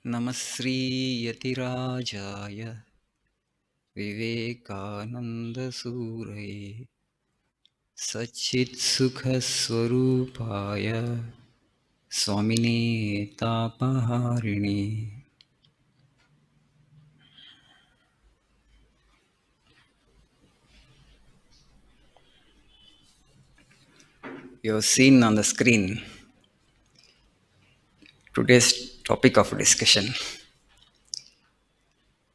नमस्री यतिराजाय विवेकानन्दसूरये सच्चित्सुखस्वरूपाय स्वामिने तापहारिणे. You have seen on the screen today's topic of discussion: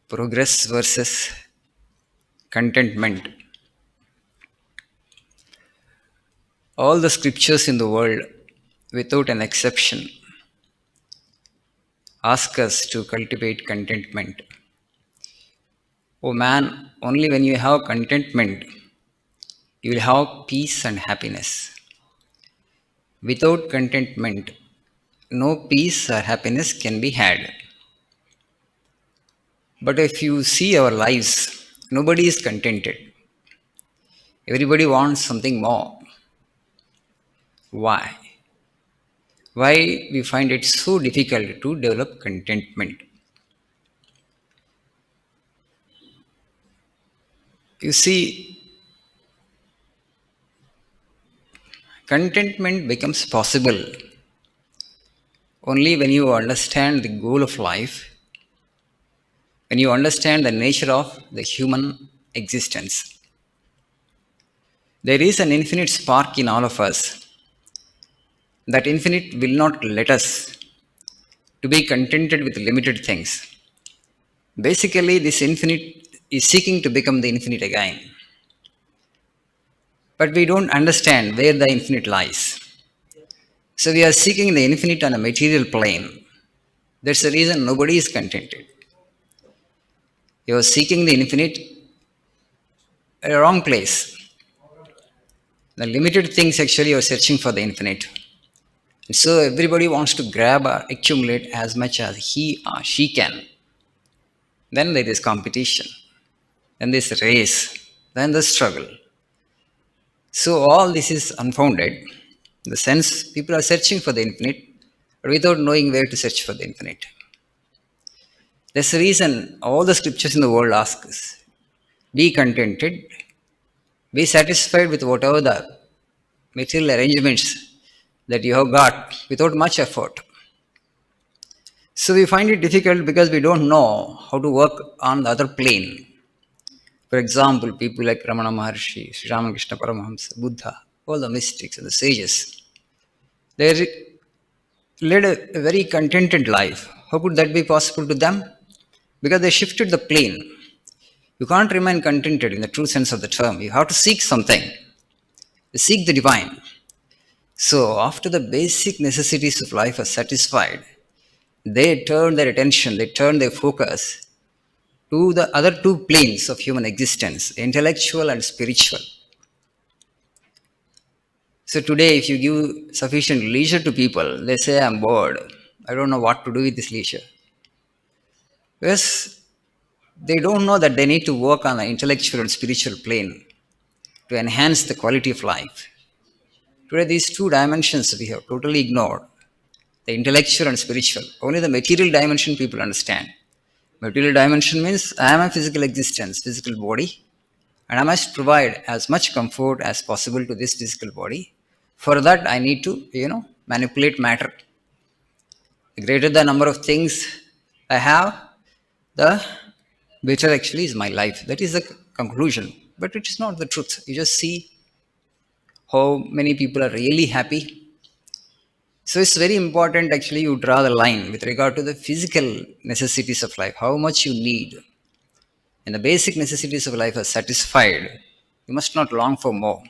progress versus contentment. All the scriptures in the world, without an exception, ask us to cultivate contentment. Oh man, only when you have contentment, you will have peace and happiness. Without contentment, no peace or happiness can be had. But if you see our lives, nobody is contented. Everybody wants something more. Why? Why we find it so difficult to develop contentment? You see, contentment becomes possible only when you understand the goal of life, when you understand the nature of the human existence. There is an infinite spark in all of us. That infinite will not let us to be contented with limited things. Basically, this infinite is seeking to become the infinite again. But we don't understand where the infinite lies. So we are seeking the infinite on a material plane. That's the reason nobody is contented. You are seeking the infinite at a wrong place. The limited things actually you are searching for the infinite. And so everybody wants to grab or accumulate as much as he or she can. Then there is competition. Then this race. Then the struggle. So all this is unfounded. In the sense people are searching for the infinite, but without knowing where to search for the infinite. That's the reason all the scriptures in the world ask us, be contented, be satisfied with whatever the material arrangements that you have got without much effort. So we find it difficult because we don't know how to work on the other plane. For example, people like Ramana Maharshi, Sri Ramakrishna Paramahamsa, Buddha, all the mystics and the sages, they led a very contented life. How could that be possible to them? Because they shifted the plane. You can't remain contented in the true sense of the term. You have to seek something. You seek the divine. So after the basic necessities of life are satisfied, they turn their attention, they turn their focus to the other two planes of human existence, intellectual and spiritual. So today, if you give sufficient leisure to people, they say, I'm bored. I don't know what to do with this leisure. Because they don't know that they need to work on the intellectual and spiritual plane to enhance the quality of life. Today, these two dimensions we have totally ignored, the intellectual and spiritual. Only the material dimension people understand. Material dimension means I am a physical existence, physical body, and I must provide as much comfort as possible to this physical body. For that, I need to, manipulate matter. The greater the number of things I have, the better actually is my life. That is the conclusion. But it is not the truth. You just see how many people are really happy. So it's very important actually you draw the line with regard to the physical necessities of life, how much you need. And the basic necessities of life are satisfied, you must not long for more.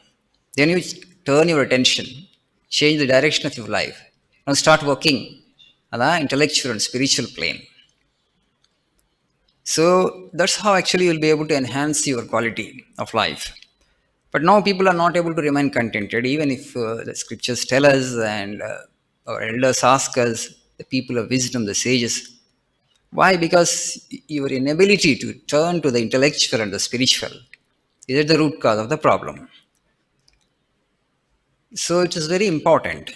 Then you turn your attention, change the direction of your life, and start working on the intellectual and spiritual plane. So that's how actually you'll be able to enhance your quality of life. But now people are not able to remain contented, even if the scriptures tell us and our elders ask us, the people of wisdom, the sages. Why? Because your inability to turn to the intellectual and the spiritual is at the root cause of the problem. So it is very important.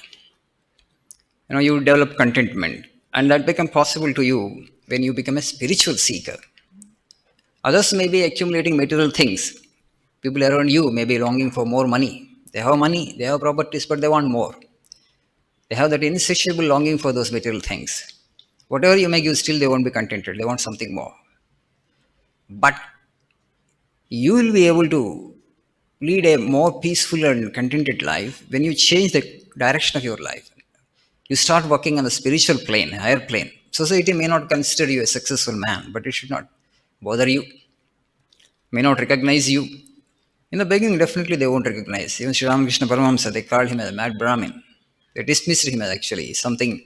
You develop contentment. And that become possible to you when you become a spiritual seeker. Others may be accumulating material things. People around you may be longing for more money. They have money, they have properties, but they want more. They have that insatiable longing for those material things. Whatever you may give, still they won't be contented. They want something more. But you will be able to lead a more peaceful and contented life when you change the direction of your life. You start working on the spiritual plane, higher plane. Society may not consider you a successful man, but it should not bother you, may not recognize you. In the beginning, definitely they won't recognize. Even Sri Ramakrishna Paramahamsa, they called him as a mad Brahmin. They dismissed him as actually something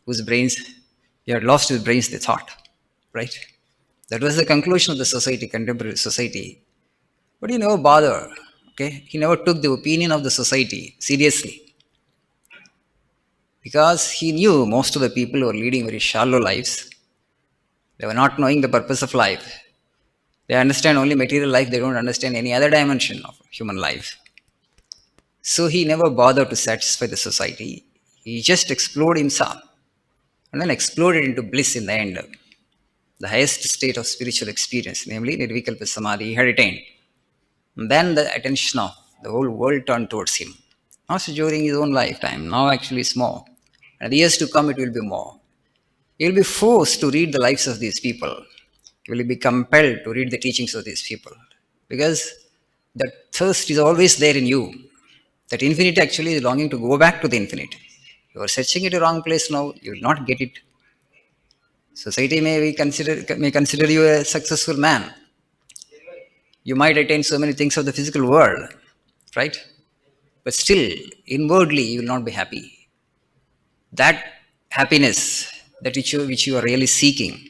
whose brains, he had lost his brains, they thought. Right? That was the conclusion of the society, contemporary society. But he never bothered. Okay? He never took the opinion of the society seriously. Because he knew most of the people were leading very shallow lives. They were not knowing the purpose of life. They understand only material life, they don't understand any other dimension of human life. So he never bothered to satisfy the society. He just explored himself and then exploded into bliss in the end. The highest state of spiritual experience, namely Nirvikalpa Samadhi, he had attained. And then the attention of the whole world turned towards him. Not during his own lifetime, now actually it's more. And the years to come, it will be more. You will be forced to read the lives of these people. You will be compelled to read the teachings of these people. Because that thirst is always there in you. That infinite actually is longing to go back to the infinite. You are searching at a wrong place now, you will not get it. Society may consider you a successful man. You might attain so many things of the physical world, right? But still, inwardly, you will not be happy. That happiness which you are really seeking,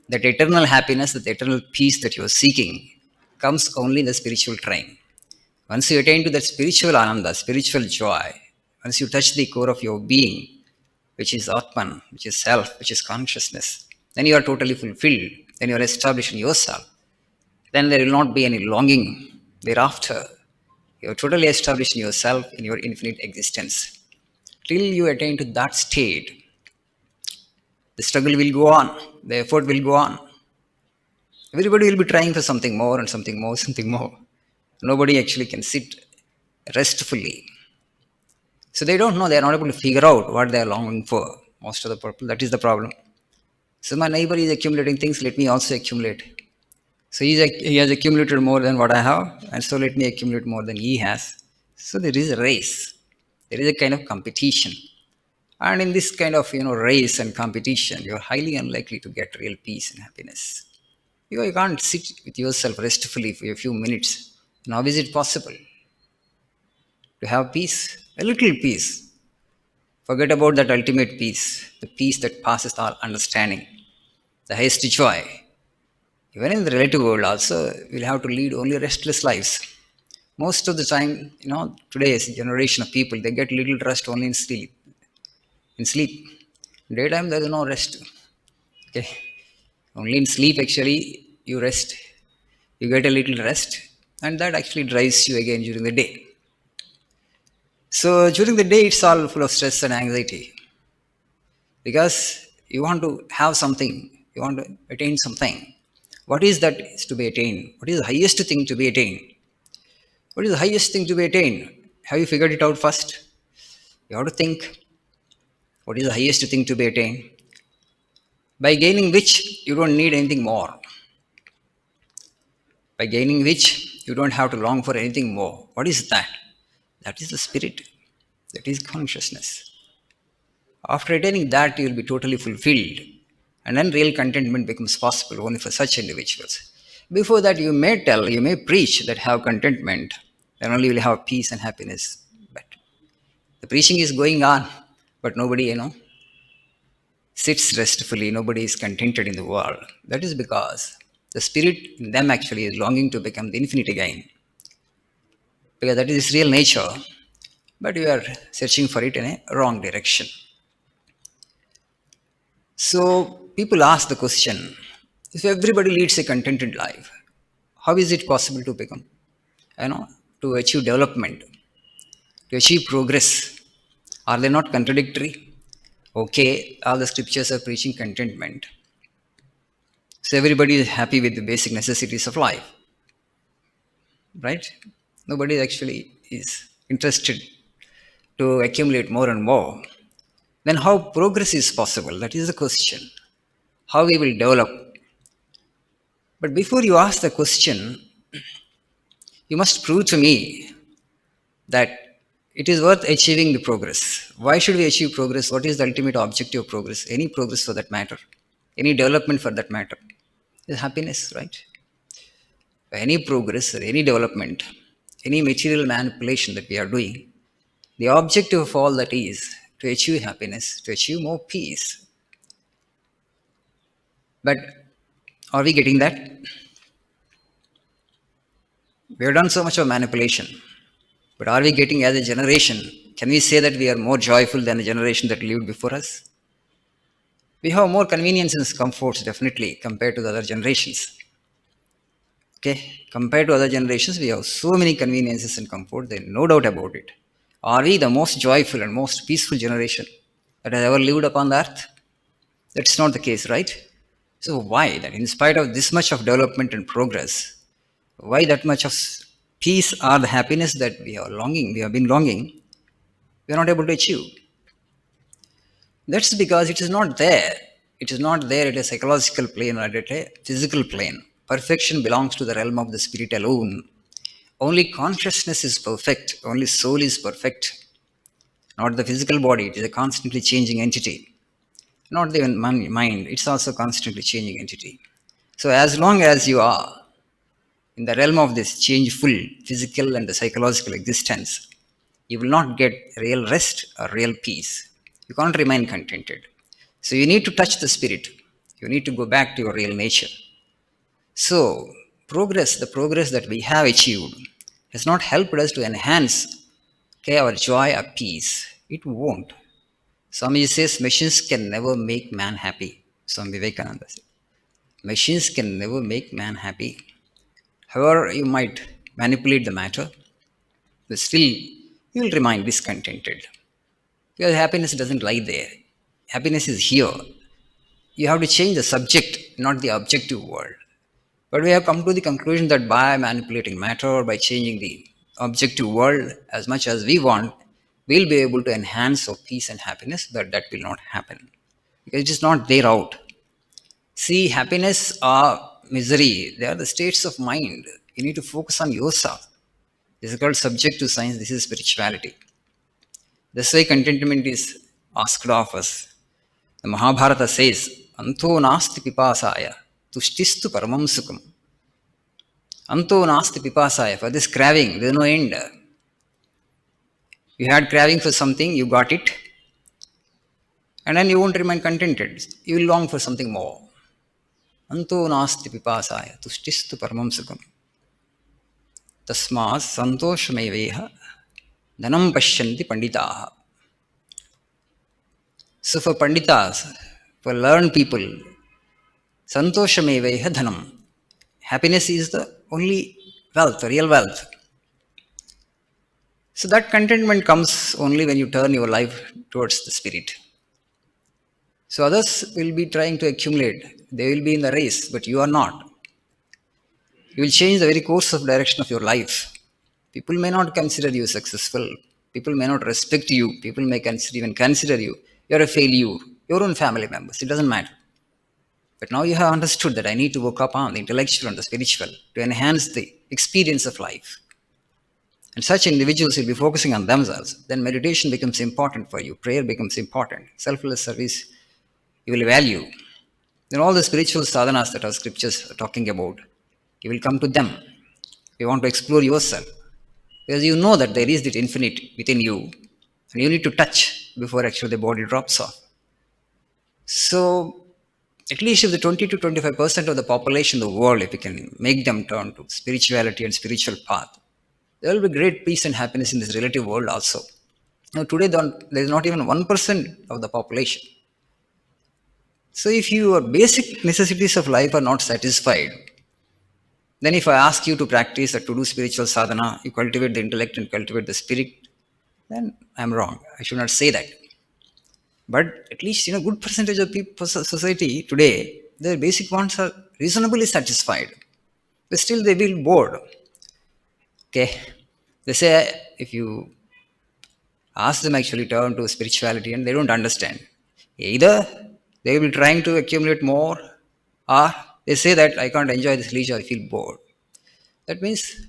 that eternal happiness, that eternal peace that you are seeking, comes only in the spiritual train. Once you attain to that spiritual ananda, spiritual joy, once you touch the core of your being, which is Atman, which is self, which is consciousness, then you are totally fulfilled. Then you are established in yourself. Then there will not be any longing thereafter. You are totally established in yourself, in your infinite existence. Till you attain to that state, the struggle will go on, the effort will go on. Everybody will be trying for something more and something more, something more. Nobody actually can sit restfully. So they don't know, they are not able to figure out what they are longing for. Most of the people, that is the problem. So my neighbor is accumulating things, let me also accumulate. So he has accumulated more than what I have, and so let me accumulate more than he has. So there is a race. There is a kind of competition. And in this kind of race and competition, you are highly unlikely to get real peace and happiness. You can't sit with yourself restfully for a few minutes. And how is it possible to have peace? A little peace. Forget about that ultimate peace, the peace that passes all understanding, the highest joy. Even in the relative world also, we'll have to lead only restless lives. Most of the time, today's generation of people, they get little rest only in sleep. In sleep. Daytime, there is no rest. Okay. Only in sleep, actually, you rest. You get a little rest, and that actually drives you again during the day. So during the day, it's all full of stress and anxiety because you want to have something, you want to attain something. What is that is to be attained? What is the highest thing to be attained? What is the highest thing to be attained? Have you figured it out first? You have to think what is the highest thing to be attained, by gaining which you don't need anything more, by gaining which you don't have to long for anything more. What is that? That is the spirit, that is consciousness. After attaining that, you will be totally fulfilled, and then real contentment becomes possible only for such individuals. Before that, you may preach that have contentment, then only you will have peace and happiness. But the preaching is going on, but nobody, sits restfully, nobody is contented in the world. That is because the spirit in them actually is longing to become the infinite again, because that is its real nature, but we are searching for it in a wrong direction. So people ask the question, if everybody leads a contented life, how is it possible to become, to achieve development, to achieve progress? Are they not contradictory? Okay, all the scriptures are preaching contentment. So everybody is happy with the basic necessities of life, right? Nobody actually is interested to accumulate more and more. Then how progress is possible? That is the question. How we will develop. But before you ask the question, you must prove to me that it is worth achieving the progress. Why should we achieve progress? What is the ultimate objective of progress? Any progress for that matter, any development for that matter, is happiness, right? Any progress or any development, any material manipulation that we are doing, the objective of all that is to achieve happiness, to achieve more peace. But are we getting that? We have done so much of manipulation. But are we getting as a generation? Can we say that we are more joyful than the generation that lived before us? We have more conveniences and comforts, definitely, compared to the other generations. Okay, compared to other generations, we have so many conveniences and comfort. There is no doubt about it. Are we the most joyful and most peaceful generation that has ever lived upon the earth? That's not the case, right? So why that in spite of this much of development and progress, why that much of peace or the happiness that we have been longing, we are not able to achieve? That's because it is not there. It is not there at a psychological plane or at a physical plane. Perfection belongs to the realm of the spirit alone. Only consciousness is perfect. Only soul is perfect. Not the physical body. It is a constantly changing entity. Not the mind. It's also a constantly changing entity. So as long as you are in the realm of this changeful physical and the psychological existence, you will not get real rest or real peace. You can't remain contented. So you need to touch the spirit. You need to go back to your real nature. So the progress that we have achieved has not helped us to enhance, okay, our joy or peace. It won't. Swamiji says machines can never make man happy. Swami Vivekananda said. Machines can never make man happy. However, you might manipulate the matter, but still you will remain discontented. Because happiness doesn't lie there. Happiness is here. You have to change the subject, not the objective world. But we have come to the conclusion that by manipulating matter or by changing the objective world as much as we want, we'll be able to enhance our peace and happiness, but that will not happen. Because it is not there out. See, happiness or misery, they are the states of mind. You need to focus on yourself. This is called subjective science, this is spirituality. This way contentment is asked of us. The Mahabharata says, Anto nasti pipasaya, tushtistu paramam sukham. Anto nasti pipasaya, for this craving, there is no end. You had craving for something, you got it, and then you won't remain contented. You will long for something more. Anto nasti pipasaya, tushtistu paramam sukham. Tasmas santoshameveha dhanam pashyanti panditaha. So for panditas, for learned people, santoshameveha dhanam. Happiness is the only wealth, real wealth. So that contentment comes only when you turn your life towards the spirit. So others will be trying to accumulate. They will be in the race, but you are not. You will change the very course of direction of your life. People may not consider you successful. People may not respect you. People may even consider you. You're a failure. Your own family members. It doesn't matter. But now you have understood that I need to work upon the intellectual and the spiritual to enhance the experience of life. And such individuals will be focusing on themselves. Then meditation becomes important for you. Prayer becomes important. Selfless service you will value. Then all the spiritual sadhanas that our scriptures are talking about, you will come to them. You want to explore yourself. Because you know that there is this infinite within you. And you need to touch before actually the body drops off. So, at least if the 20 to 25% of the population of the world, if we can make them turn to spirituality and spiritual path, there will be great peace and happiness in this relative world also. Now, today there is not even 1% of the population. So, if your basic necessities of life are not satisfied, then if I ask you to practice or to do spiritual sadhana, you cultivate the intellect and cultivate the spirit, then I'm wrong. I should not say that. But at least good percentage of people, society today, their basic wants are reasonably satisfied. But still they feel bored. Okay, they say if you ask them actually turn to spirituality and they don't understand. Either they will be trying to accumulate more, or they say that I can't enjoy this leisure, I feel bored. That means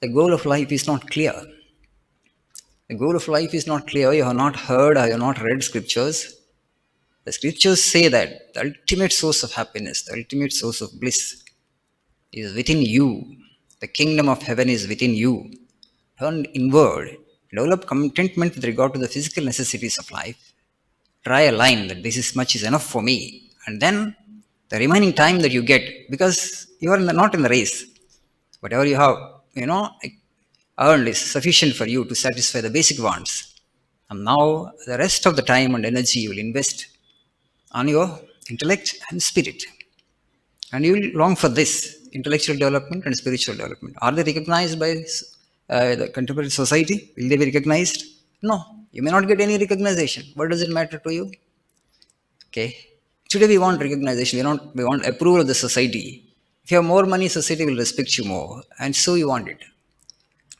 the goal of life is not clear. The goal of life is not clear. You have not heard or you have not read scriptures. The scriptures say that the ultimate source of happiness, the ultimate source of bliss is within you. The kingdom of heaven is within you. Turn inward. Develop contentment with regard to the physical necessities of life. Try a line that this is much is enough for me. And then the remaining time that you get, because you are not in the race, whatever you have, earned is sufficient for you to satisfy the basic wants. And now the rest of the time and energy you will invest on your intellect and spirit. And you will long for this intellectual development and spiritual development. Are they recognized by the contemporary society? Will they be recognized? No. You may not get any recognition. What does it matter to you? Okay. Today we want recognition. We want approval of the society. If you have more money, society will respect you more. And so you want it.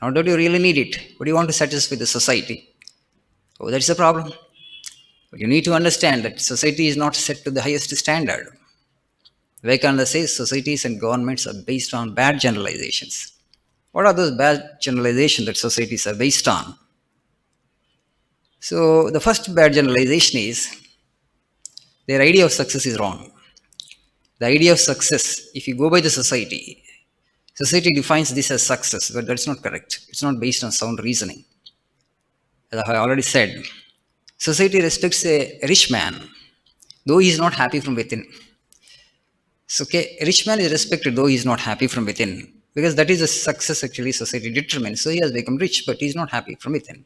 Not that you really need it, but you want to satisfy the society. Oh, that's the problem. But you need to understand that society is not set to the highest standard. Vivekananda says societies and governments are based on bad generalizations. What are those bad generalizations that societies are based on? So, the first bad generalization is their idea of success is wrong. The idea of success, if you go by the society defines this as success, but that's not correct. It's not based on sound reasoning. As I already said, society respects a rich man, though he is not happy from within. So, okay, a rich man is respected though he is not happy from within, because that is a success actually society determines. So he has become rich, but he is not happy from within.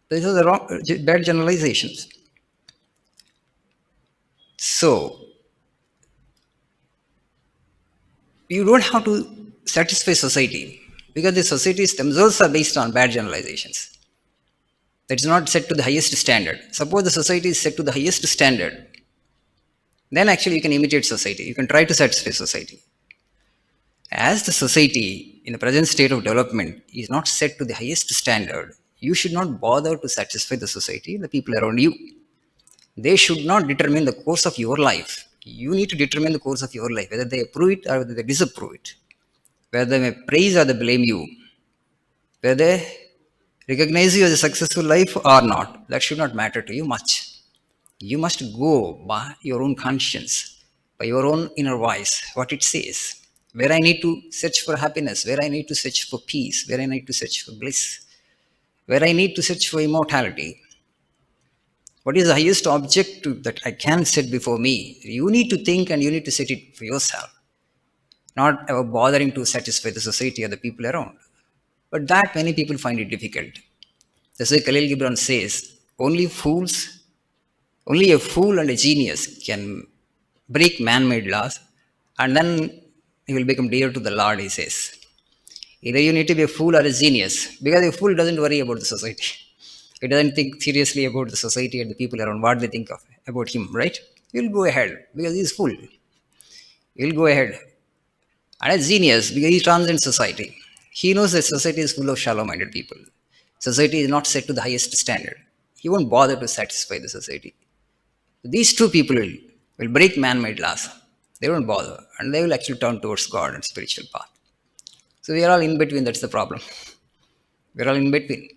These are the wrong, bad generalizations. So, you don't have to satisfy society because the societies themselves are based on bad generalizations. That is not set to the highest standard. Suppose the society is set to the highest standard, then actually you can imitate society. You can try to satisfy society. As the society in the present state of development is not set to the highest standard, you should not bother to satisfy the society, the people around you. They should not determine the course of your life. You need to determine the course of your life, whether they approve it or whether they disapprove it, whether they may praise or they blame you, whether they recognize you as a successful life or not. That should not matter to you much. You must go by your own conscience, by your own inner voice, what it says. Where I need to search for happiness, where I need to search for peace, where I need to search for bliss, where I need to search for immortality. What is the highest objective that I can set before me? You need to think and you need to set it for yourself, not ever bothering to satisfy the society or the people around. But that many people find it difficult. That's why Khalil Gibran says, only a fool and a genius can break man-made laws, and then he will become dear to the Lord, he says. Either you need to be a fool or a genius, because a fool doesn't worry about the society. He doesn't think seriously about the society and the people around, what they think of about him, right? He'll go ahead because he's fool. He'll go ahead. And a genius because he transcends society. He knows that society is full of shallow-minded people. Society is not set to the highest standard. He won't bother to satisfy the society. These two people will break man-made laws. They won't bother. And they will actually turn towards God and spiritual path. So we are all in between, that's the problem. We're all in between.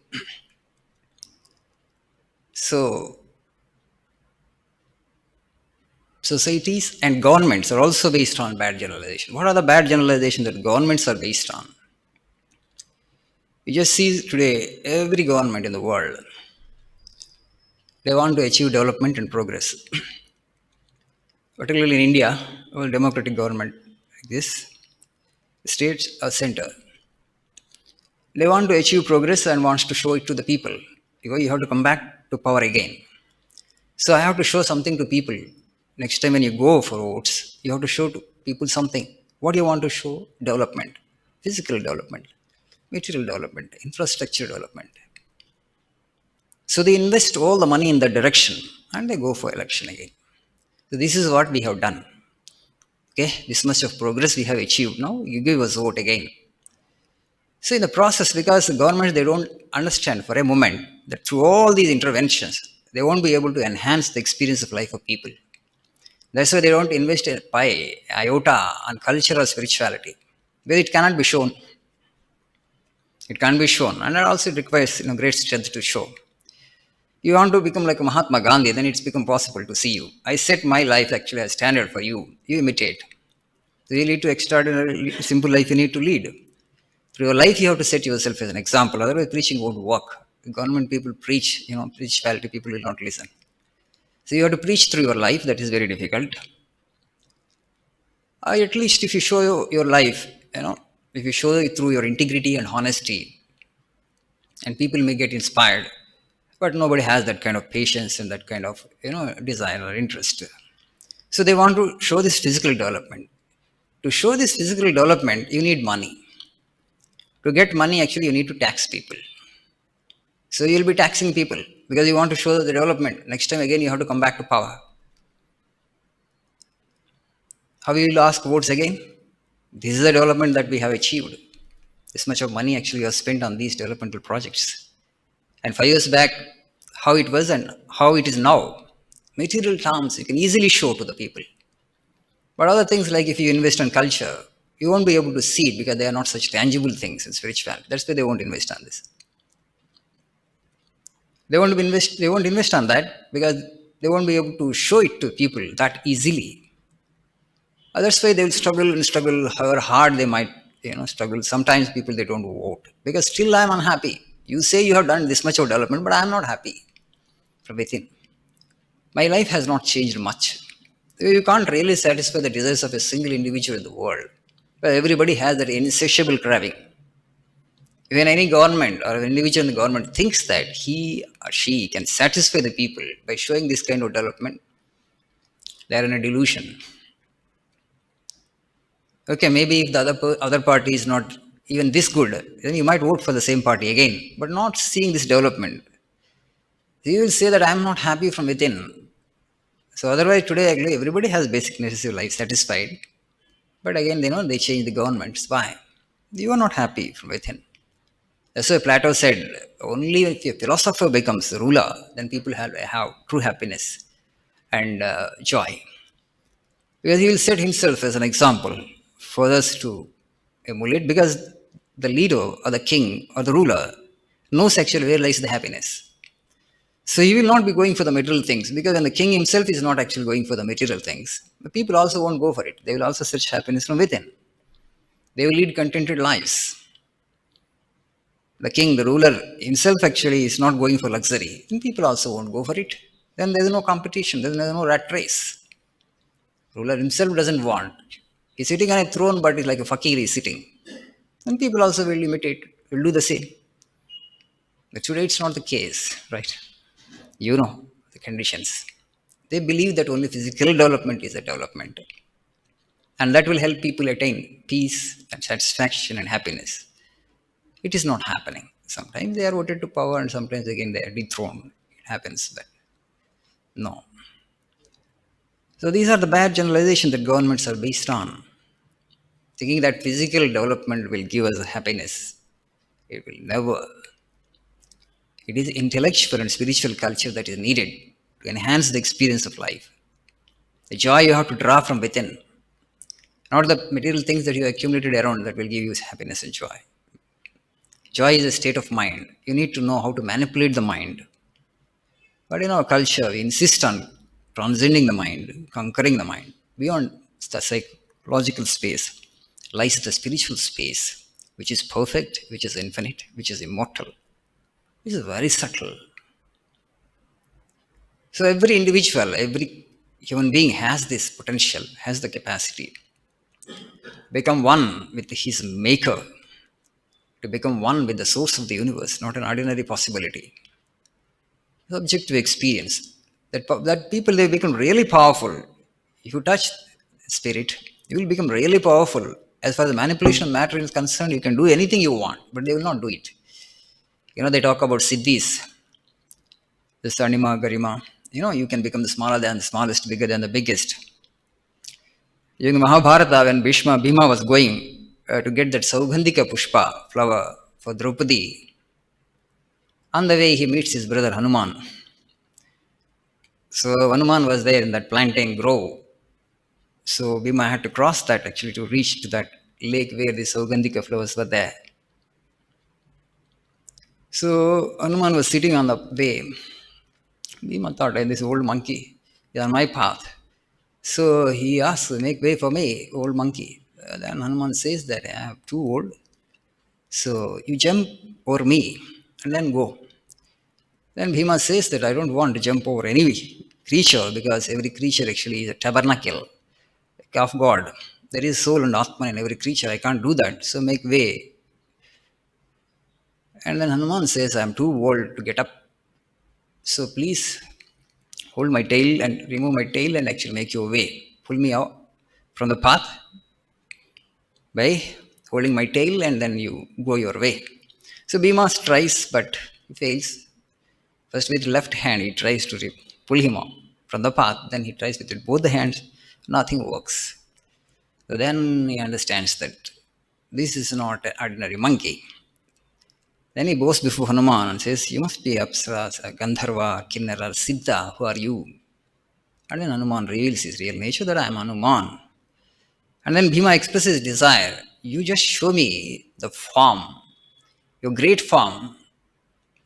So, societies and governments are also based on bad generalization. What are the bad generalizations that governments are based on? You just see today, every government in the world, they want to achieve development and progress. Particularly in India, a democratic government like this, states or center, they want to achieve progress and wants to show it to the people because you have to come back to power again. So I have to show something to people. Next time when you go for votes, you have to show to people something. What do you want to show? Development, physical development, material development, infrastructure development. So they invest all the money in that direction and they go for election again. So this is what we have done. Okay, this much of progress we have achieved. Now you give us vote again. So in the process, because the government they don't understand for a moment that through all these interventions, they won't be able to enhance the experience of life of people. That's why they don't invest a pi, iota on culture or spirituality. Because it cannot be shown. It can't be shown. And it also requires great strength to show. You want to become like Mahatma Gandhi, then it's become possible to see you. I set my life actually as standard for you. You imitate. So you lead to extraordinary simple life you need to lead. Through your life, you have to set yourself as an example. Otherwise, preaching won't work. The government people preach, spirituality, people will not listen. So you have to preach through your life. That is very difficult. At least if you show your life, if you show it through your integrity and honesty, and people may get inspired, but nobody has that kind of patience and that kind of desire or interest. So they want to show this physical development. To show this physical development, you need money. To get money, actually, you need to tax people. So you'll be taxing people because you want to show the development. Next time, again, you have to come back to power. How will you ask votes again? This is the development that we have achieved. This much of money actually was spent on these developmental projects. And 5 years back, how it was and how it is now. Material terms, you can easily show to the people. But other things like if you invest on culture, you won't be able to see it because they are not such tangible things in spirituality. That's why they won't invest on this. They won't invest on that because they won't be able to show it to people that easily. That's why they will struggle, however hard they might, struggle. Sometimes people they don't vote because still I'm unhappy. You say you have done this much of development, but I'm not happy from within. My life has not changed much. You can't really satisfy the desires of a single individual in the world. But everybody has that insatiable craving. When any government or an individual in the government thinks that he or she can satisfy the people by showing this kind of development, they are in a delusion. Okay, maybe if the other party is not even this good, then you might vote for the same party again, but not seeing this development. You will say that I am not happy from within. So otherwise today actually everybody has basic necessary life satisfied. But again, they change the governments. Why? You are not happy from within. That's why Plato said, only if a philosopher becomes the ruler, then people have true happiness and joy. Because he will set himself as an example for us to emulate, because the leader or the king or the ruler knows actually where lies the happiness. So he will not be going for the material things, because when the king himself is not actually going for the material things, the people also won't go for it. They will also search happiness from within. They will lead contented lives. The king, the ruler himself actually is not going for luxury, and people also won't go for it. Then there is no competition, there is no rat race. Ruler himself doesn't want. He's sitting on a throne, but it's like a fakir is sitting. And people also will imitate, will do the same. But today it's not the case, right? You know the conditions. They believe that only physical development is a development. And that will help people attain peace and satisfaction and happiness. It is not happening. Sometimes they are voted to power and sometimes again they are dethroned. It happens, but no. So these are the bad generalizations that governments are based on. Thinking that physical development will give us happiness. It will never. It is intellectual and spiritual culture that is needed to enhance the experience of life. The joy you have to draw from within, not the material things that you accumulated around that will give you happiness and joy. Joy is a state of mind. You need to know how to manipulate the mind. But in our culture, we insist on transcending the mind, conquering the mind. Beyond the psychological space lies the spiritual space, which is perfect, which is infinite, which is immortal. This is very subtle. So every individual, every human being has this potential, has the capacity to become one with his maker, to become one with the source of the universe, not an ordinary possibility. Subjective experience. That people, they become really powerful. If you touch spirit, you will become really powerful. As far as the manipulation of matter is concerned, you can do anything you want, but they will not do it. They talk about siddhis. this Anima Garima. You can become the smaller than the smallest, bigger than the biggest. During the Mahabharata, when Bhima was going to get that Saugandhika Pushpa flower for Draupadi, on the way he meets his brother Hanuman. So Hanuman was there in that plantain grove. So Bhima had to cross that actually to reach to that lake where the Saugandhika flowers were there. So Hanuman was sitting on the way. Bhima thought, this old monkey is on my path. So he asks, make way for me, old monkey. Then Hanuman says that I am too old. So you jump over me and then go. Then Bhima says that I don't want to jump over any creature because every creature actually is a tabernacle of God. There is soul and Atman in every creature. I can't do that. So make way. And then Hanuman says, I am too old to get up. So please hold my tail and remove my tail and actually make your way. Pull me out from the path by holding my tail and then you go your way. So Bhima tries but he fails. First with left hand he tries to pull him out from the path. Then he tries with both the hands. Nothing works. So then he understands that this is not an ordinary monkey. Then he bows before Hanuman and says, you must be Apsaras, Gandharva, Kinnara, Siddha, who are you? And then Hanuman reveals his real nature that I am Hanuman. And then Bhima expresses desire. You just show me the form, your great form,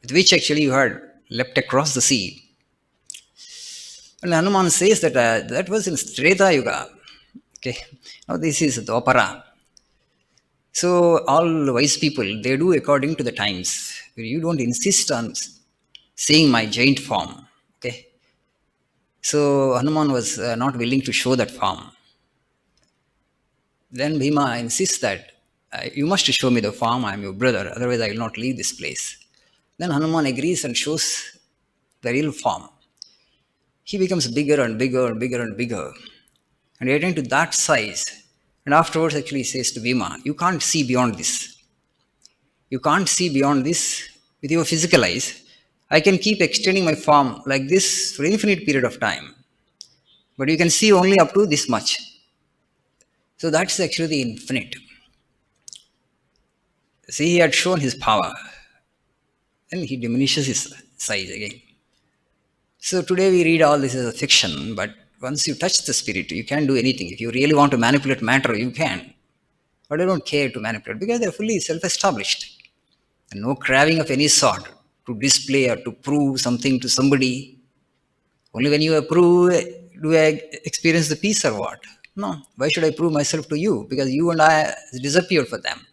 with which actually you had leapt across the sea. And Hanuman says that that was in Treta Yuga. Okay, now this is Dwapara. So all wise people, they do according to the times. You don't insist on seeing my giant form. Okay. So Hanuman was not willing to show that form. Then Bhima insists that you must show me the form, I am your brother, otherwise I will not leave this place. Then Hanuman agrees and shows the real form. He becomes bigger and bigger and bigger and bigger. And he attained to that size. And afterwards actually says to Bhima, you can't see beyond this. You can't see beyond this with your physical eyes. I can keep extending my form like this for infinite period of time. But you can see only up to this much. So that's actually the infinite. See, he had shown his power. Then he diminishes his size again. So today we read all this as a fiction, but once you touch the spirit, you can't do anything. If you really want to manipulate matter, you can. But I don't care to manipulate because they're fully self-established. And no craving of any sort to display or to prove something to somebody. Only when you approve, do I experience the peace or what? No. Why should I prove myself to you? Because you and I disappeared for them.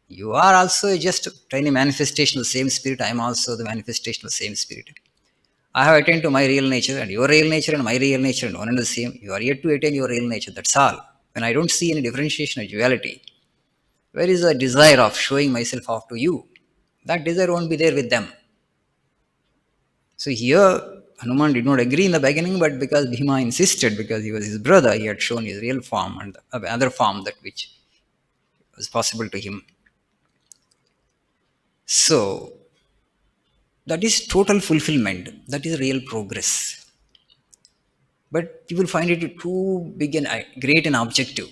You are also just a tiny manifestation of the same spirit. I am also the manifestation of the same spirit. I have attained to my real nature and your real nature and my real nature and one and the same. You are yet to attain your real nature. That's all. When I don't see any differentiation or duality, where is the desire of showing myself off to you? That desire won't be there with them. So here, Hanuman did not agree in the beginning, but because Bhima insisted, because he was his brother, he had shown his real form and the other form that which was possible to him. So, that is total fulfillment. That is real progress. But you will find it too big and great and objective.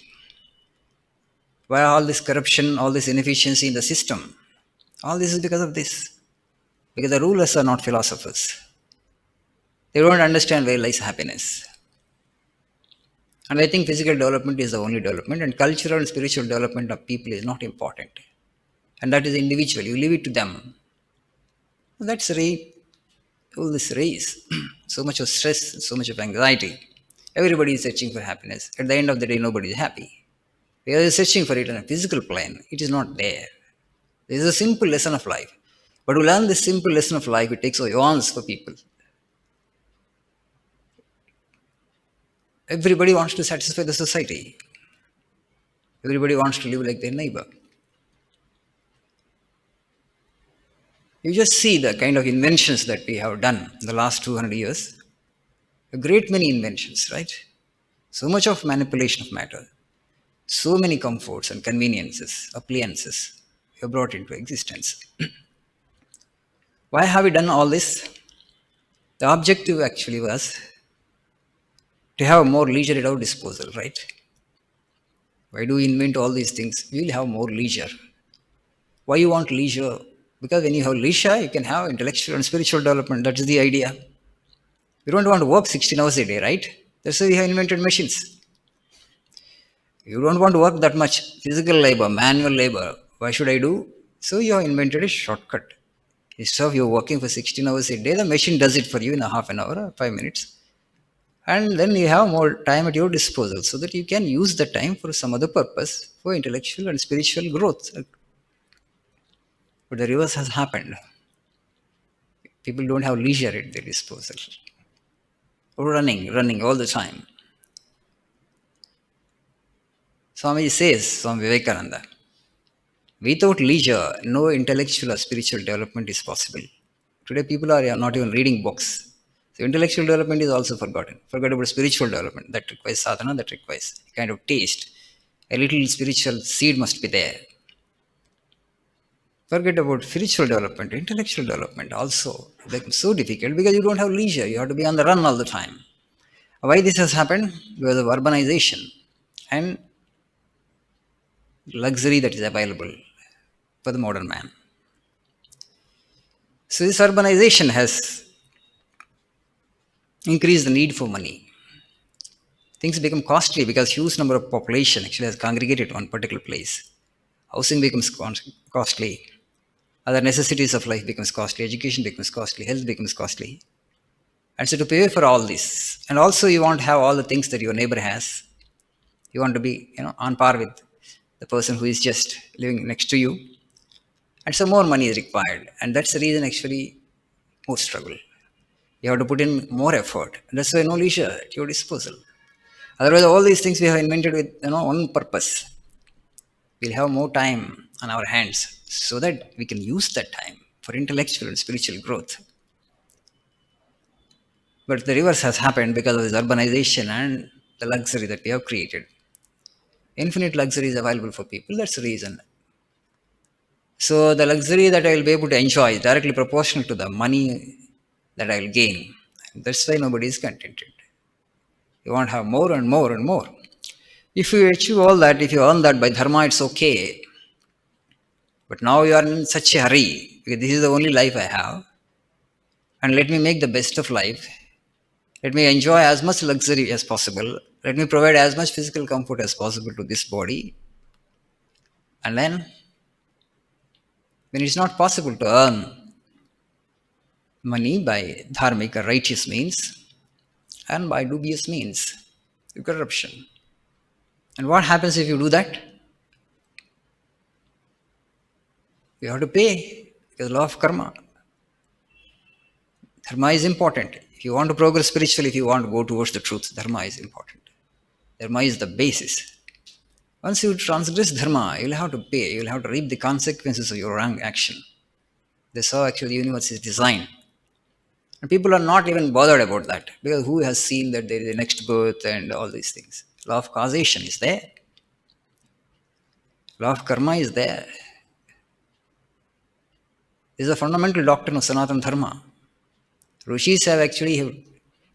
Why all this corruption, all this inefficiency in the system? All this is because of this. Because the rulers are not philosophers. They don't understand where lies happiness. And I think physical development is the only development, and cultural and spiritual development of people is not important. And that is individual. You leave it to them. That's all this race. So much of stress, so much of anxiety. Everybody is searching for happiness. At the end of the day, nobody is happy. We are searching for it on a physical plane. It is not there. This is a simple lesson of life. But to learn this simple lesson of life, it takes eons for people. Everybody wants to satisfy the society. Everybody wants to live like their neighbor. You just see the kind of inventions that we have done in the last 200 years. A great many inventions, right? So much of manipulation of matter. So many comforts and conveniences, appliances we have brought into existence. Why have we done all this? The objective actually was to have more leisure at our disposal, right? Why do we invent all these things? We will have more leisure. Why you want leisure? Because when you have leisure, you can have intellectual and spiritual development. That is the idea. You don't want to work 16 hours a day, right? That's why we have invented machines. You don't want to work that much physical labor, manual labor. Why should I do? So you have invented a shortcut. Instead of you working for 16 hours a day, the machine does it for you in a half an hour or 5 minutes. And then you have more time at your disposal so that you can use the time for some other purpose for intellectual and spiritual growth. But the reverse has happened. People don't have leisure at their disposal. Running all the time. Swami says, Swami Vivekananda, without leisure, no intellectual or spiritual development is possible. Today, people are not even reading books. So, intellectual development is also forgotten. Forget about spiritual development. That requires sadhana, that requires a kind of taste. A little spiritual seed must be there. Forget about spiritual development, intellectual development also becomes so difficult because you don't have leisure. You have to be on the run all the time. Why this has happened? Because of urbanization and luxury that is available for the modern man. So this urbanization has increased the need for money. Things become costly because huge number of population actually has congregated on particular place. Housing becomes costly. Other necessities of life becomes costly. Education becomes costly. Health becomes costly. And so to pay for all this, and also you want to have all the things that your neighbor has. You want to be, on par with the person who is just living next to you. And so more money is required. And that's the reason actually more struggle. You have to put in more effort. That's why no leisure at your disposal. Otherwise, all these things we have invented with one purpose. We'll have more time on our hands so that we can use that time for intellectual and spiritual growth. But the reverse has happened because of this urbanization and the luxury that we have created. Infinite luxury is available for people. That's the reason. So the luxury that I will be able to enjoy is directly proportional to the money that I will gain. That's why nobody is contented. You want to have more and more and more. If you achieve all that, if you earn that by dharma, it's okay. But now you are in such a hurry because this is the only life I have. And let me make the best of life. Let me enjoy as much luxury as possible. Let me provide as much physical comfort as possible to this body. And then, when it's not possible to earn money by dharmic or righteous means and by dubious means, corruption. And what happens if you do that? You have to pay because law of karma. Dharma is important. If you want to progress spiritually, if you want to go towards the truth, dharma is important. Dharma is the basis. Once you transgress dharma, you'll have to pay. You'll have to reap the consequences of your wrong action. That's how actually the universe is designed. And people are not even bothered about that because who has seen that there is a next birth and all these things? Law of causation is there. Law of karma is there. This is a fundamental doctrine of Sanatana Dharma. Rishis have actually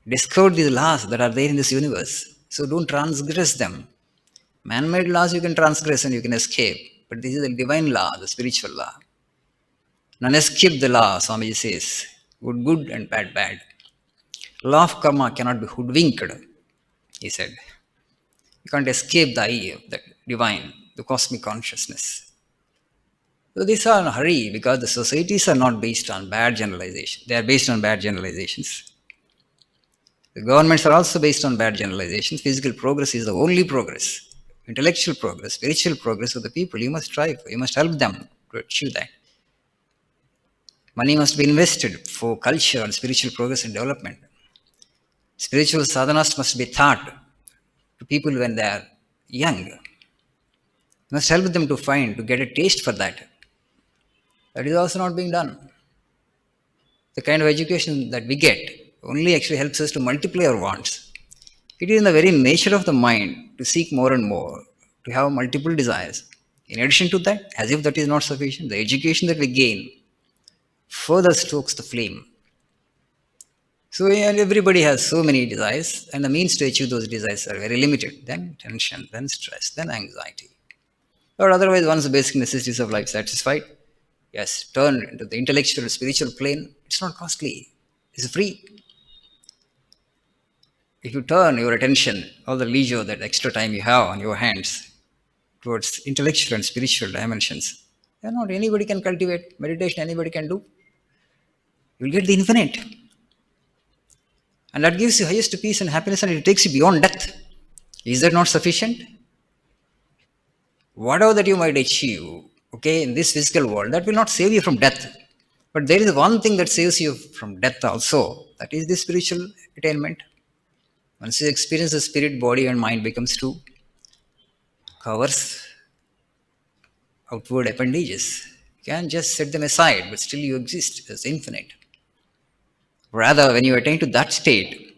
discovered these laws that are there in this universe. So don't transgress them. Man-made laws you can transgress and you can escape. But this is the divine law, the spiritual law. None escape the law, Swamiji says. Good, good and bad, bad. Law of karma cannot be hoodwinked, he said. You can't escape the eye of the divine, the cosmic consciousness. So these are in a hurry because the societies are not based on bad generalization. They are based on bad generalizations. The governments are also based on bad generalizations. Physical progress is the only progress. Intellectual progress, spiritual progress of the people, you must strive for. You must help them to achieve that. Money must be invested for culture and spiritual progress and development. Spiritual sadhanas must be taught to people when they are young. You must help them to get a taste for that. That is also not being done. The kind of education that we get only actually helps us to multiply our wants. It is in the very nature of the mind to seek more and more, to have multiple desires. In addition to that, as if that is not sufficient, the education that we gain further stokes the flame. So and everybody has so many desires, and the means to achieve those desires are very limited. Then tension, then stress, then anxiety. Or otherwise, once the basic necessities of life satisfied, yes, turn into the intellectual, spiritual plane. It's not costly. It's free. If you turn your attention, all the leisure, that extra time you have on your hands, towards intellectual and spiritual dimensions, not anybody can cultivate meditation. Anybody can do. You'll get the infinite, and that gives you highest peace and happiness, and it takes you beyond death. Is that not sufficient? Whatever that you might achieve, okay, in this physical world, that will not save you from death. But there is one thing that saves you from death also. That is the spiritual attainment. Once you experience the spirit, body, and mind becomes two, covers outward appendages. You can just set them aside, but still you exist as infinite. Rather, when you attain to that state,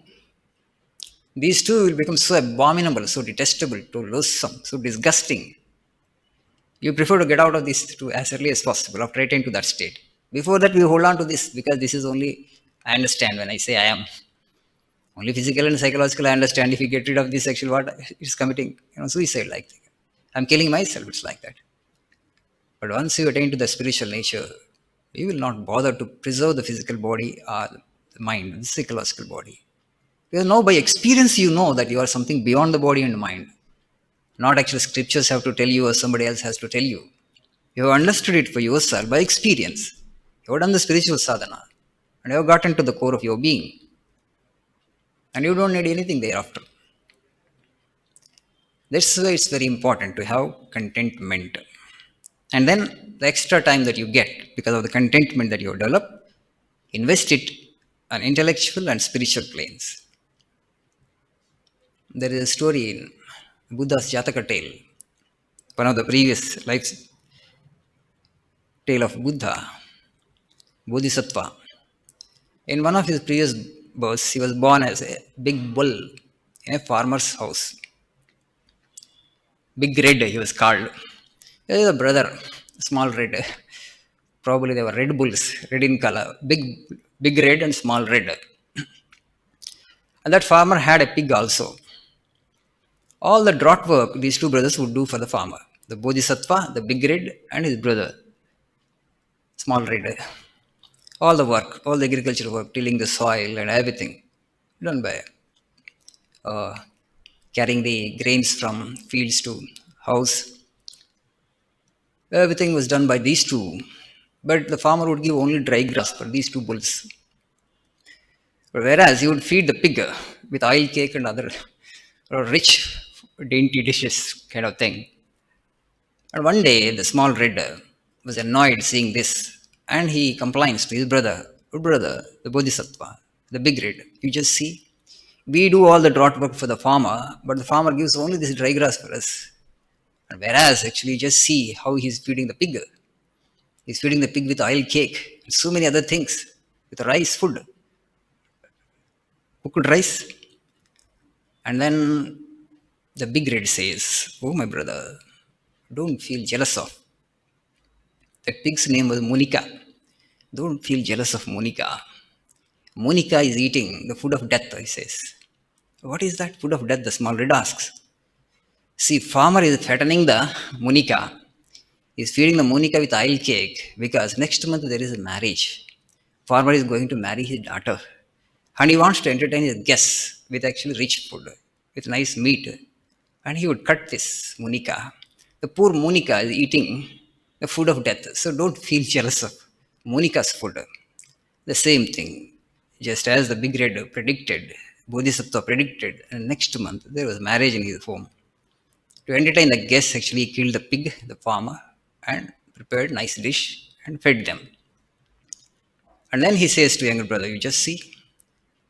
these two will become so abominable, so detestable, so loathsome, so disgusting. You prefer to get out of this two as early as possible after attaining to that state. Before that, we hold on to this because this is only, I understand when I say I am. Only physical and psychological, I understand. If you get rid of this sexual, what it's committing, suicide like that. I'm killing myself. It's like that. But once you attain to the spiritual nature, you will not bother to preserve the physical body or the mind, the psychological body. Because now by experience you know that you are something beyond the body and mind. Not actually scriptures have to tell you or somebody else has to tell you. You have understood it for yourself by experience. You have done the spiritual sadhana and you have gotten to the core of your being. And you don't need anything thereafter. That's why it's very important to have contentment. And then the extra time that you get because of the contentment that you have developed, invest it on intellectual and spiritual planes. There is a story in Buddha's Jataka tale, one of the previous lives tale of Buddha, Bodhisattva. In one of his previous births, he was born as a big bull in a farmer's house. Big Red, he was called. There is a brother, small red. Probably they were red bulls, red in color. Big red and small red. And that farmer had a pig also. All the drought work these two brothers would do for the farmer. The Bodhisattva, the big red, and his brother, small red. All the work, all the agricultural work, tilling the soil and everything, done by uh, carrying the grains from fields to house. Everything was done by these two. But the farmer would give only dry grass for these two bulls. Whereas he would feed the pig with oil cake and other rich, dainty dishes kind of thing. And one day, the small red was annoyed seeing this, and he complains to his brother, "Oh, brother, the Bodhisattva, the big red, you just see, we do all the drought work for the farmer, but the farmer gives only this dry grass for us. And whereas, actually, just see how he's feeding the pig. He's feeding the pig with oil cake and so many other things, with rice food, cooked rice." And then the big red says, "Oh, my brother, don't feel jealous of." That pig's name was Monica. Don't feel jealous of Monica. Monica is eating the food of death, he says. What is that food of death? The small red asks. See, farmer is fattening the Monica. He's feeding the Monica with oil cake because next month there is a marriage. Farmer is going to marry his daughter. And he wants to entertain his guests with actually rich food, with nice meat. And he would cut this Monica. The poor Monica is eating the food of death. So don't feel jealous of Monica's food. The same thing. Just as the big red predicted, Bodhisattva predicted, and next month there was marriage in his home. To entertain the guests, actually he killed the pig, the farmer, and prepared nice dish and fed them. And then he says to younger brother, you just see.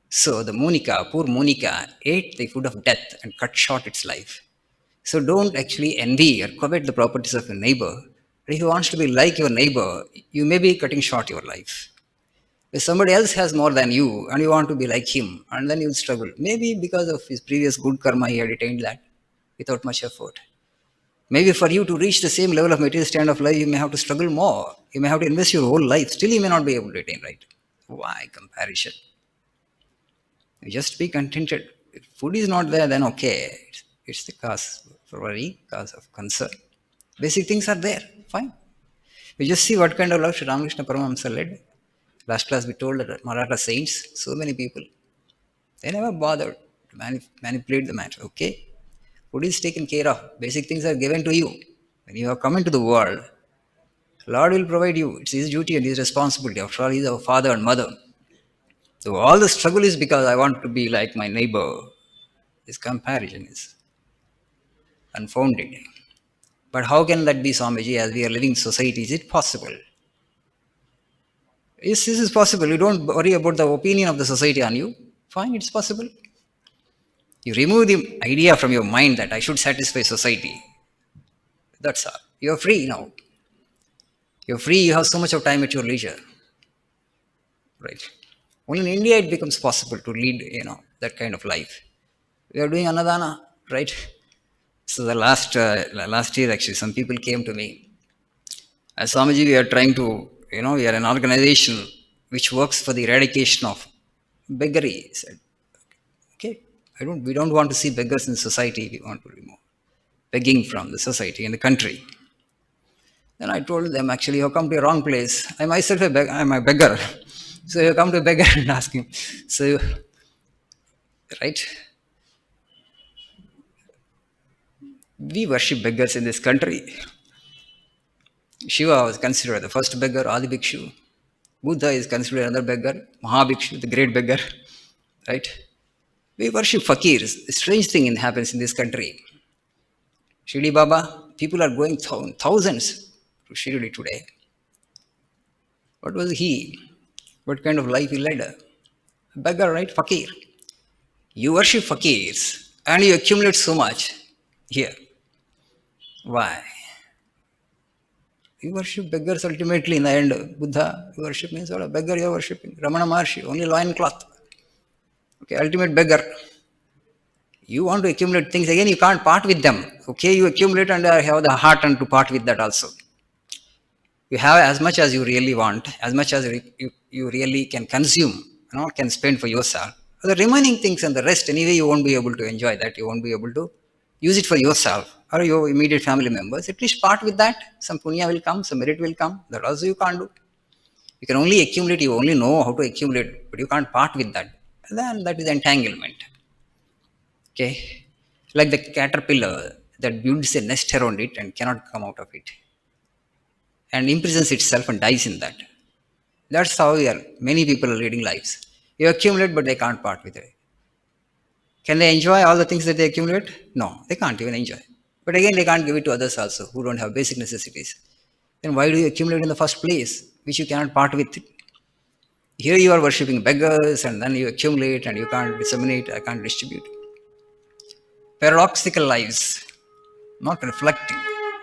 So the Monica, poor Monica, ate the food of death and cut short its life. So don't actually envy or covet the properties of your neighbor. But if you want to be like your neighbor, you may be cutting short your life. If somebody else has more than you and you want to be like him, and then you'll struggle. Maybe because of his previous good karma, he had attained that without much effort. Maybe for you to reach the same level of material standard of life, you may have to struggle more. You may have to invest your whole life. Still, you may not be able to attain, right? Why comparison? You just be contented. If food is not there, then okay. It's the cause for worry, cause of concern. Basic things are there. Fine. We just see what kind of life Ramakrishna Paramahamsa led. Last class we told that Maratha saints, so many people, they never bothered to manipulate the matter. Okay? Food is taken care of. Basic things are given to you. When you are coming to the world, Lord will provide you. It's His duty and His responsibility. After all, He is our father and mother. So all the struggle is because I want to be like my neighbor. This comparison is unfounded. But how can that be, Swamiji, as we are living in society? Is it possible? Yes, this is possible. You don't worry about the opinion of the society on you. Fine, it's possible. You remove the idea from your mind that I should satisfy society. That's all. You're free now. You're free. You have so much of time at your leisure. Right. Only in India it becomes possible to lead, that kind of life. We are doing anadana, right? So the last year actually, some people came to me. As Swamiji, we are trying to, we are an organization which works for the eradication of beggary. He said, okay, we don't want to see beggars in society. We want to remove begging from the society and the country. Then I told them, actually, you have come to a wrong place. I myself I'm a beggar. So you come to a beggar and ask him. So, right? We worship beggars in this country. Shiva was considered the first beggar, Adi Bhikshu. Buddha is considered another beggar, Mahabhikshu, the great beggar. Right? We worship fakirs. A strange thing happens in this country. Shirdi Baba, people are going thousands to Shirdi today. What was he? What kind of life he led? A beggar, right? Fakir. You worship fakirs and you accumulate so much here. Why? You worship beggars ultimately in the end. Buddha, you worship means what? A beggar you are worshipping. Ramana Maharshi, only loincloth. Okay, ultimate beggar. You want to accumulate things again, you can't part with them. Okay, you accumulate and have the heart and to part with that also. You have as much as you really want, as much as you really can consume, can spend for yourself. The remaining things and the rest, anyway, you won't be able to enjoy that. You won't be able to use it for yourself or your immediate family members. At least part with that. Some punya will come, some merit will come. That also you can't do. You can only accumulate, you only know how to accumulate, but you can't part with that. Then that is entanglement. Okay? Like the caterpillar that builds a nest around it and cannot come out of it and imprisons itself and dies in that. That's how we are. Many people are leading lives. You accumulate, but they can't part with it. Can they enjoy all the things that they accumulate? No, they can't even enjoy. But again, they can't give it to others also who don't have basic necessities. Then why do you accumulate in the first place, which you cannot part with? Here you are worshipping beggars, and then you accumulate and you can't disseminate, I can't distribute. Paradoxical lives, not reflecting.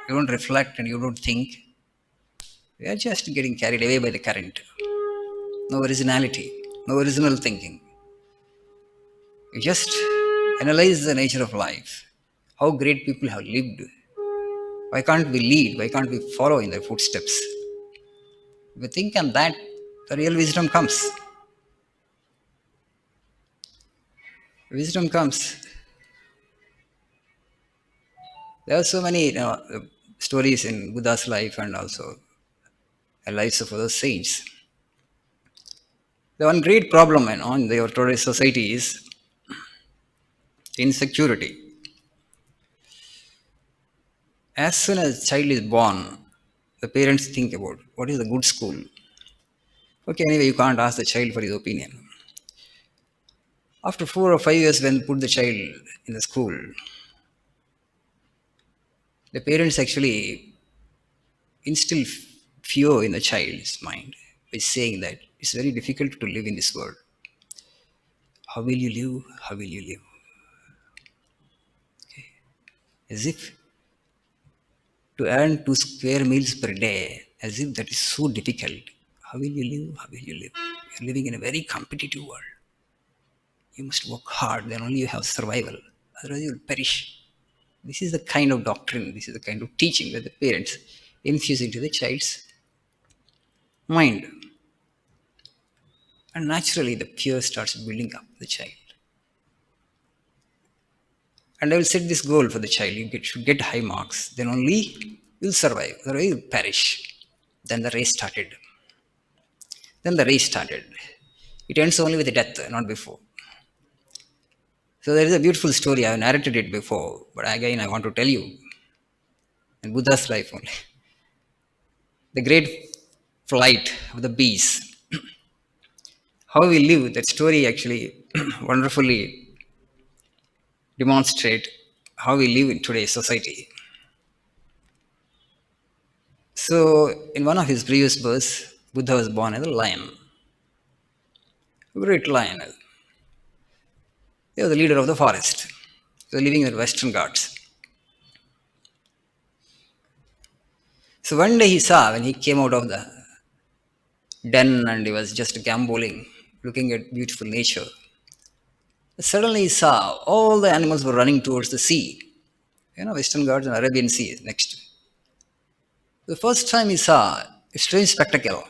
You don't reflect and you don't think. We are just getting carried away by the current. No originality, no original thinking. You just analyze the nature of life, how great people have lived. Why can't we lead? Why can't we follow in their footsteps? If we think on that, the real wisdom comes. Wisdom comes. There are so many stories in Buddha's life and also the lives of other saints. The one great problem in the today's society is insecurity. As soon as a child is born, the parents think about what is a good school. Okay, anyway, you can't ask the child for his opinion. After 4 or 5 years, when put the child in the school, the parents actually instill fear in the child's mind by saying that it's very difficult to live in this world. How will you live? How will you live? As if to earn 2 square meals per day, as if that is so difficult. How will you live? How will you live? You're living in a very competitive world. You must work hard, then only you have survival. Otherwise, you will perish. This is the kind of doctrine, this is the kind of teaching that the parents infuse into the child's mind. And naturally, the fear starts building up the child. And I will set this goal for the child. Should get high marks. Then only you'll survive. Otherwise, you'll perish. Then the race started. Then the race started. It ends only with death, not before. So there is a beautiful story. I have narrated it before, but again I want to tell you in Buddha's life only. The great flight of the bees. How we live, that story actually wonderfully demonstrate how we live in today's society. So, in one of his previous births, Buddha was born as a lion, a great lion. He was the leader of the forest. He was living in the Western Ghats. So one day he saw when he came out of the den and he was just gamboling, looking at beautiful nature. Suddenly he saw all the animals were running towards the sea. Western Ghats and Arabian Sea next. The first time he saw a strange spectacle.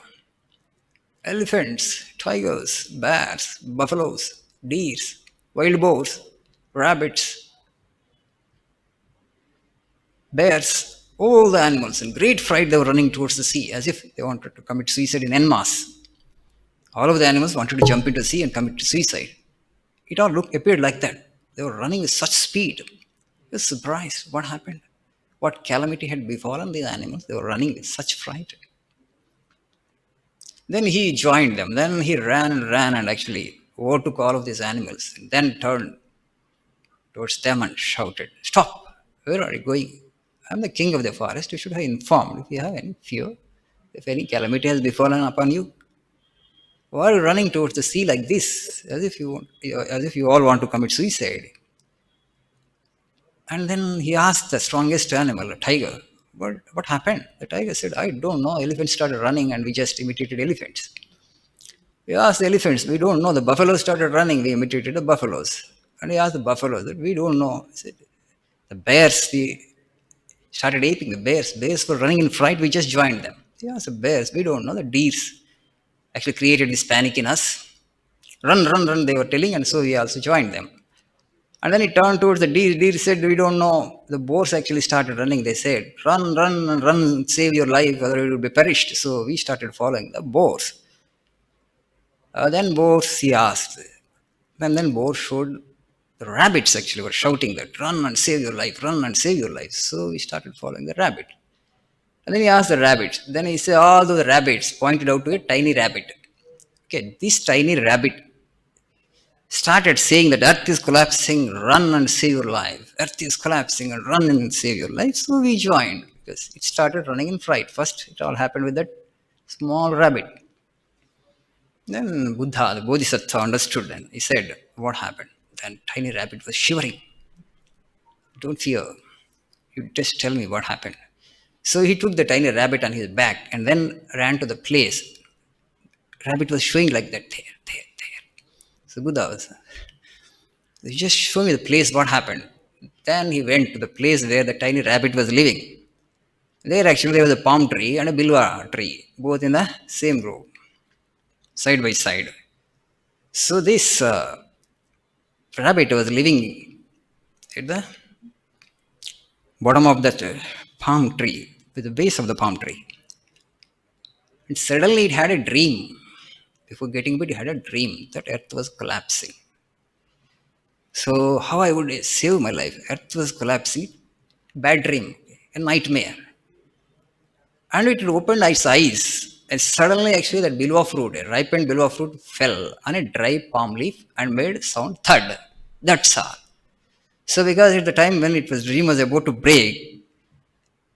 Elephants, tigers, bears, buffaloes, deers, wild boars, rabbits, bears, all the animals in great fright they were running towards the sea as if they wanted to commit suicide in en masse. All of the animals wanted to jump into the sea and commit suicide. It all appeared like that. They were running with such speed. He was surprised. What happened? What calamity had befallen these animals? They were running with such fright. Then he joined them. Then he ran and ran and actually overtook all of these animals. And then turned towards them and shouted, "Stop! Where are you going? I'm the king of the forest. You should have informed if you have any fear, if any calamity has befallen upon you. Why are you running towards the sea like this, as if you all want to commit suicide?" And then he asked the strongest animal, a tiger, what happened? The tiger said, "I don't know. Elephants started running and we just imitated elephants." We asked the elephants, "We don't know." The buffaloes started running, we imitated the buffaloes. And we asked the buffaloes, that "We don't know." He said, "The bears, we started aping the bears. Bears were running in fright, we just joined them." We asked the bears, "We don't know." The deers actually created this panic in us. Run, run, run, they were telling, and so we also joined them. And then he turned towards the deer. Deer said, "We don't know." The boars actually started running. They said, "Run, run, run, save your life, otherwise you will be perished." So we started following the boars. Then boars, he asked. And then boars showed the rabbits actually were shouting that, "Run and save your life, run and save your life." So we started following the rabbit. And then he asked the rabbits. Then he said, all the rabbits pointed out to a tiny rabbit. Okay, this tiny rabbit started saying that earth is collapsing, run and save your life. Earth is collapsing and run and save your life. So we joined because it started running in fright. First, it all happened with that small rabbit. Then Buddha, the Bodhisattva, understood and he said, "What happened?" Then tiny rabbit was shivering. "Don't fear. You just tell me what happened." So he took the tiny rabbit on his back and then ran to the place. Rabbit was showing like that, there. So Buddha was, "You just show me the place, what happened?" Then he went to the place where the tiny rabbit was living. There actually there was a palm tree and a bilwa tree, both in the same grove, side by side. So this rabbit was living at the bottom of that palm tree, with the base of the palm tree. And suddenly it had a dream. Before getting bit, it had a dream that earth was collapsing. So how I would save my life? Earth was collapsing. Bad dream, a nightmare. And it opened its eyes. And suddenly actually that bilwa fruit, a ripened bilwa fruit fell on a dry palm leaf and made sound thud. That's all. So because at the time when dream was about to break,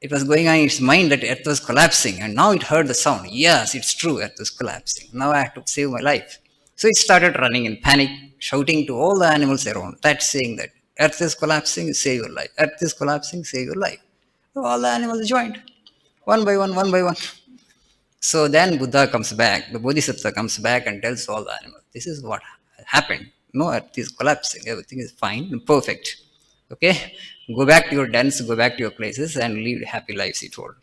it was going on in its mind that earth was collapsing, and now it heard the sound. Yes, it's true, earth was collapsing. Now I have to save my life. So it started running in panic, shouting to all the animals around, that saying that earth is collapsing, save your life. Earth is collapsing, save your life. So all the animals joined, one by one, one by one. So then Buddha comes back, the Bodhisattva comes back and tells all the animals, this is what happened. No, earth is collapsing, everything is fine and perfect. Okay, go back to your dens, go back to your places and live happy lives, he told.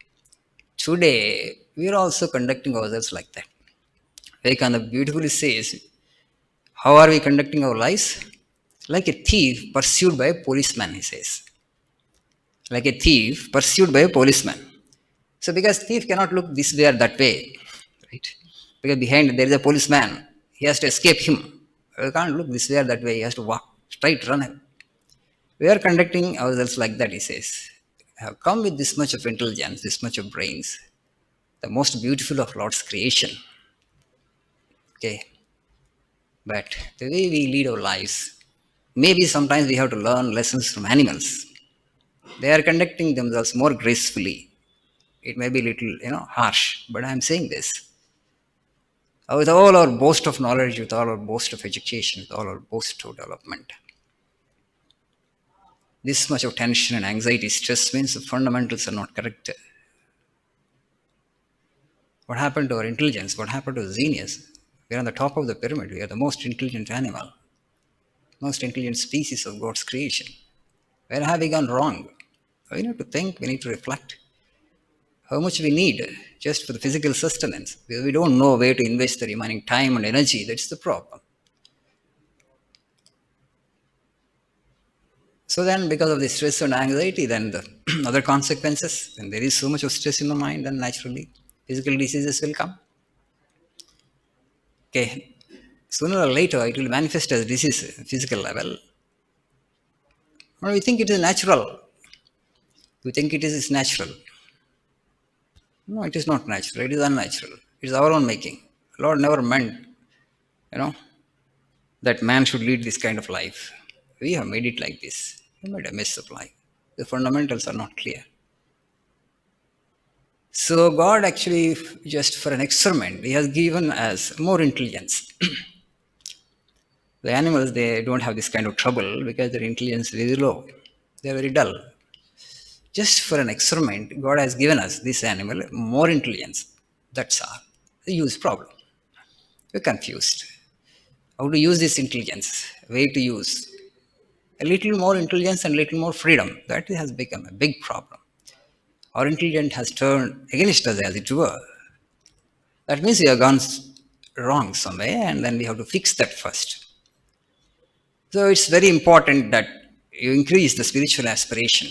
Today, we are also conducting ourselves like that. Vivekananda beautifully says, how are we conducting our lives? Like a thief pursued by a policeman, he says. Like a thief pursued by a policeman. So because thief cannot look this way or that way, right? Because behind there is a policeman. He has to escape him. He can't look this way or that way. He has to walk straight, run. We are conducting ourselves like that, he says. We have come with this much of intelligence, this much of brains, the most beautiful of Lord's creation. Okay. But the way we lead our lives, maybe sometimes we have to learn lessons from animals. They are conducting themselves more gracefully. It may be a little, harsh, but I am saying this. With all our boast of knowledge, with all our boast of education, with all our boast of development, this much of tension and anxiety, stress means the fundamentals are not correct. What happened to our intelligence? What happened to genius? We are on the top of the pyramid. We are the most intelligent animal, most intelligent species of God's creation. Where have we gone wrong? We need to think, we need to reflect. How much we need just for the physical sustenance. Because we don't know where to invest the remaining time and energy. That's the problem. So then, because of the stress and anxiety, then the other consequences, when there is so much of stress in the mind, then naturally physical diseases will come. Okay, sooner or later it will manifest as disease at physical level. Or we think it is natural. We think it is natural. No, it is not natural. It is unnatural. It is our own making. Lord never meant, you know, that man should lead this kind of life. We have made it like this. We made a mess of life. The fundamentals are not clear. So God actually, just for an experiment, He has given us more intelligence. The animals, they don't have this kind of trouble because their intelligence is very low. They are very dull. Just for an experiment, God has given us, this animal, more intelligence. That's all. The use problem. We're confused. How to use this intelligence? Way to use. A little more intelligence and a little more freedom. That has become a big problem. Our intelligence has turned against us, as it were. That means we have gone wrong somewhere, and then we have to fix that first. So it's very important that you increase the spiritual aspiration.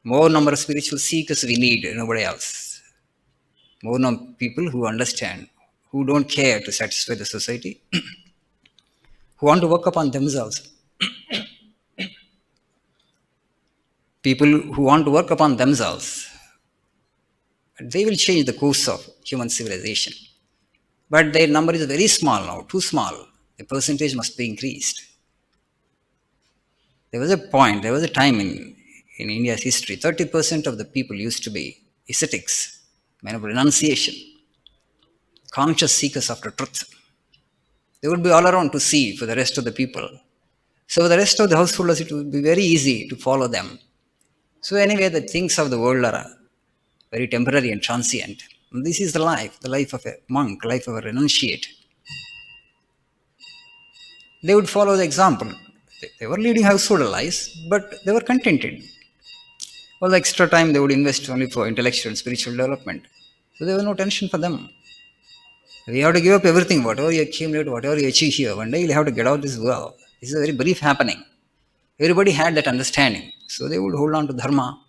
More number of spiritual seekers we need, nobody else. More people who understand, who don't care to satisfy the society, who want to work upon themselves. People who want to work upon themselves, they will change the course of human civilization. But their number is very small now, too small. The percentage must be increased. There was a point, there was a time in India's history, 30% of the people used to be ascetics, men of renunciation, conscious seekers after truth. They would be all around to see for the rest of the people. So for the rest of the householders, it would be very easy to follow them. So anyway, the things of the world are very temporary and transient. And this is the life of a monk, life of a renunciate. They would follow the example. They were leading household lives, but they were contented. All the extra time they would invest only for intellectual and spiritual development. So there was no tension for them. We have to give up everything, whatever you accumulate, whatever you achieve here. One day you'll have to get out of this world. This is a very brief happening. Everybody had that understanding. So they would hold on to dharma.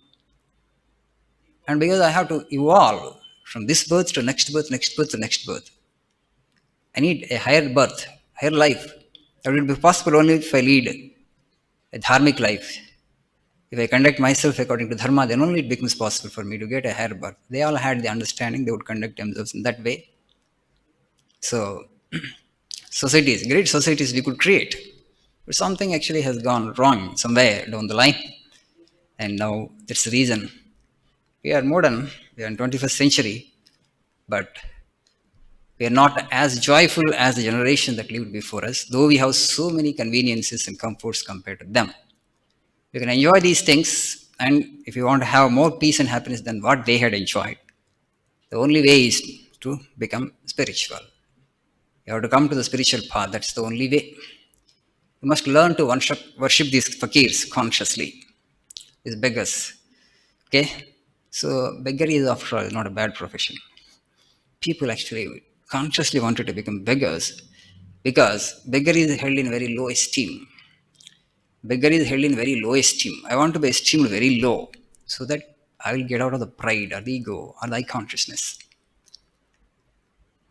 And because I have to evolve from this birth to next birth, next birth to next birth, I need a higher birth, higher life. That will be possible only if I lead a dharmic life. If I conduct myself according to dharma, then only it becomes possible for me to get a higher birth. They all had the understanding, they would conduct themselves in that way. So, societies, great societies we could create. But something actually has gone wrong somewhere down the line. And now that's the reason. We are modern, we are in 21st century, but we are not as joyful as the generation that lived before us, though we have so many conveniences and comforts compared to them. We can enjoy these things, and if you want to have more peace and happiness than what they had enjoyed, the only way is to become spiritual. You have to come to the spiritual path, that's the only way. You must learn to worship these fakirs consciously, these beggars. Okay? So, beggary is, after all, not a bad profession. People actually consciously wanted to become beggars because beggar is held in very low esteem. Beggar is held in very low esteem. I want to be esteemed very low so that I will get out of the pride or the ego or the I consciousness.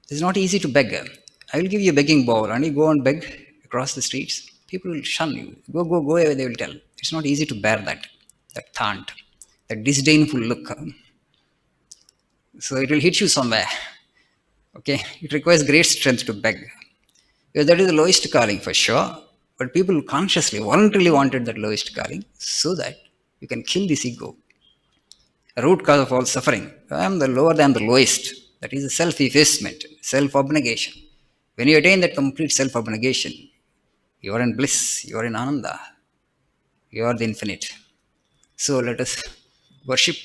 It's not easy to beg. I will give you a begging bowl and you go and beg across the streets. People will shun you. Go, go, go away, they will tell. It's not easy to bear that taunt, that disdainful look. So it will hit you somewhere. Okay, it requires great strength to beg. Because that is the lowest calling for sure. But people consciously, voluntarily wanted that lowest calling so that you can kill this ego, a root cause of all suffering. I am the lower than the lowest. That is self effacement, self abnegation. When you attain that complete self abnegation, you are in bliss, you are in Ananda, you are the infinite. So let us worship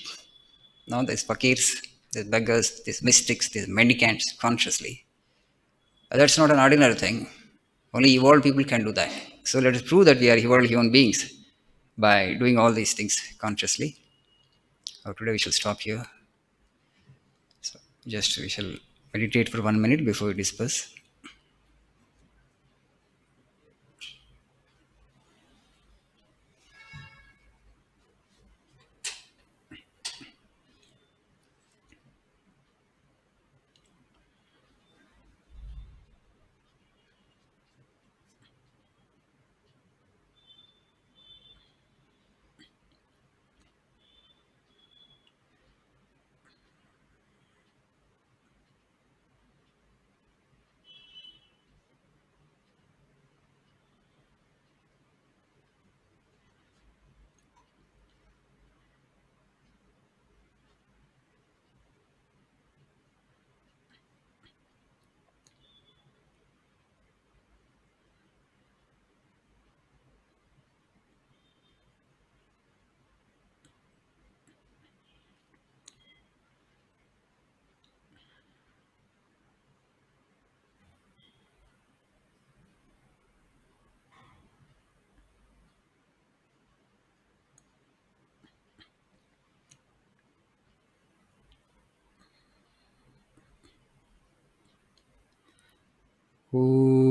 now these fakirs, these beggars, these mystics, these mendicants consciously. That's not an ordinary thing. Only evolved people can do that. So let us prove that we are evolved human beings by doing all these things consciously. So today we shall stop here. So just we shall meditate for 1 minute before we disperse. Om